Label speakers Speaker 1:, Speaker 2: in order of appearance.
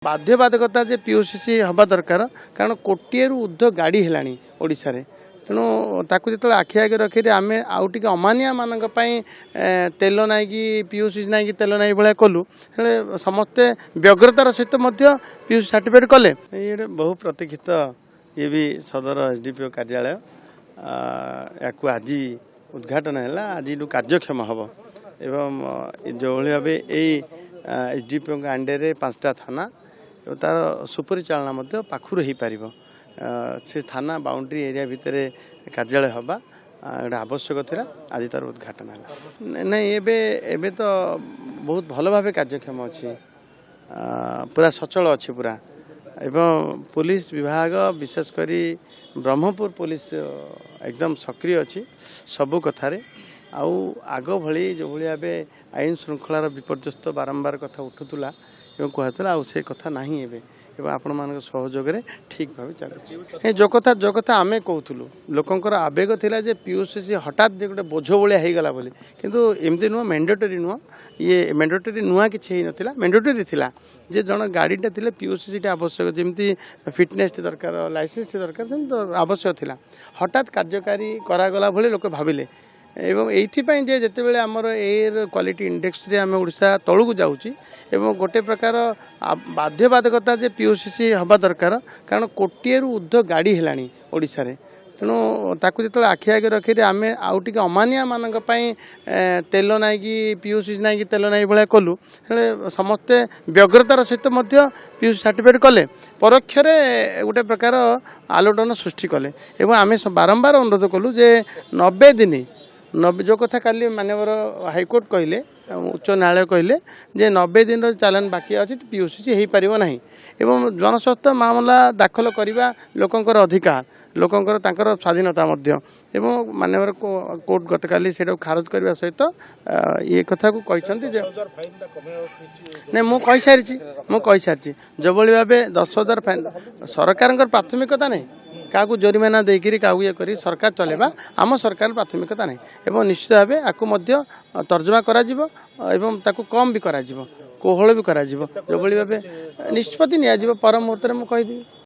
Speaker 1: बाध्यबाधकता जे पीयूसीसी हवा दरकार कारण कोटिए ऊर्ध्व गाड़ी है ओडिशा रे तेणु ताकू जो आखि आगे रखी आम आउ टे अमानिया मान तेल ना कि पीयूसी ना कि तेल ना भाया कलु समस्ते व्यग्रतार सहित पीयूसी सर्टिफिकेट कले ये बहु प्रतीक्षित ये भी सदर एसडीपीओ कार्यालय या आज उद्घाटन है आज कार्यक्षम हम एवं जो भाव एसडीपीओ अंडे 5टा थाना तार सुपरिचालना पाखुर हो पार से थाना बाउंड्री एरिया भितर कार्यालय हवा गोटे आवश्यक था आज तार उद्घाटन है नहीं एबे तो बहुत भल भाव कार्यक्षम अच्छी पूरा सचल अच्छी पूरा एवं पुलिस विभाग विशेषकर ब्रह्मपुर पुलिस एकदम सक्रिय अच्छी सबु कथार आउ आग भली जो भाई आईन श्रृंखलार विपर्यस्त बारंबार कथा उठुला एवं कहला आ से कथा नहीं एवं आपण मान सहयोग ठीक भाव चलुच्छे जो कथा आम कहूँ लोकंर आवेग थिला जे पीयूसी हठात गोटे बोझ भाया होगला बोली किंतु एमती नुह मैंडेटरी नुह ये मैंडेटरी नुआ कि ना मैंडेटरी थिला जे जन गाड़ीटा थिले पीयूसी आवश्यक जमी फिटनेस दरकार लाइसेंस दरकार सेमती आवश्यक थिला हठात कार्यकारी करागला भली लोक भाविले एवं एइथिपाई जे जेतेबेले हमर एयर क्वालिटी इंडेक्स रे आम ओडिशा तळुक जाउची एवं गोटे प्रकार बाध्यबाधकता जे पीयूसी हवा दरकार कारण कोटिए ऊर्ध्व गाड़ी है ओडिशा रे तेणु ताकू जो आखि आगे रखी आम आउ टे अमानिया मान तेल ना कि पीयूसी ना कि तेल ना भाया कलु समस्ते व्यग्रतार सहित पीयूसी सर्टिफिकेट कले परोक्ष गोटे प्रकार आलोड़न सृष्टि कले एवं आम बारंबार अनुरोध कलु जे 90 दिन 90 जो कथा काली मानवर हाईकोर्ट कहले उच्च न्यायालय कहले जे 90 दिन चालान बाकी अच्छी पीयूसी हो पार ना एवं जनस्वास्थ्य मामला दाखल करने लोकंर अधिकार लोकंर तांकर स्वाधीनता एवं मानवर कोर्ट गतकाली से खारज करने सहित ये कथा को कहते नहीं मुझे सारी जो भाव 10,000 फाइन सरकार प्राथमिकता नहीं क्या जोरिमाना देकर क्या ये कर सरकार चलेबा आम सरकार प्राथमिकता नहीं एवं निश्चित भाव आपको तर्जमा करा कम भी करा कोहल भी करा जो भाव निष्पत्ति नि पर मुहूर्त में कहीदेवी।